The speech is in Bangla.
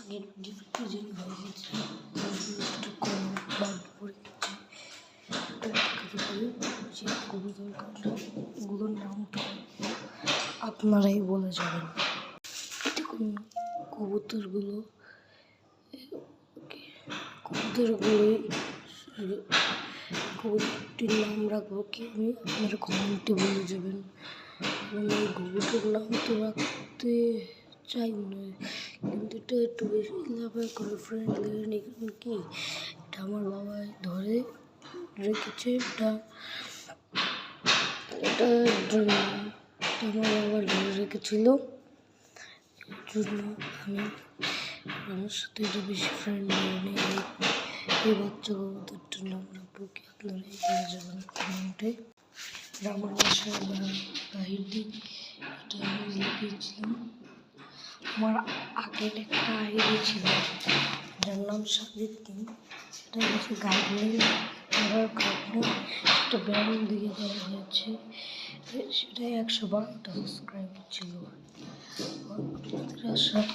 গিফটটা যিনি হয়েছে একটু কম বাদ পড়ে গেছে যে কবুতরগুলোর নামটা আপনারাই বলে যাবেন। দেখুন কবুতরটির নাম রাখবো কি আমি আপনারা কমেন্টে বলে যাবেন। এবং এই কবুতর নাম তো রাখতে চাই না, কিন্তু এটা একটু বেশি লাফাই করে ফ্রেন্ডলি কি এটা আমার বাবা ধরে রেখেছে। এটা আমার বাবা ধরে রেখেছিল, এর জন্য আমার সাথে এটা বেশি ফ্রেন্ডলি। এই বাচ্চা কবুতরটার নাম রাখবো কি আপনারা বলে যাবেন কমেন্টে। আমার বাসায় বাহির দিক এটা আমি লিখেছিলাম। আমার আগের একটা আইডি ছিল যার নাম সাজিদ কিং, সেটা হচ্ছে গাইডলাইন করার কারণে একটা ব্যান্ড দিয়ে দেওয়া হয়েছে। সেটাই 112টা সাবস্ক্রাইবার ছিল। আপনাদের আশায়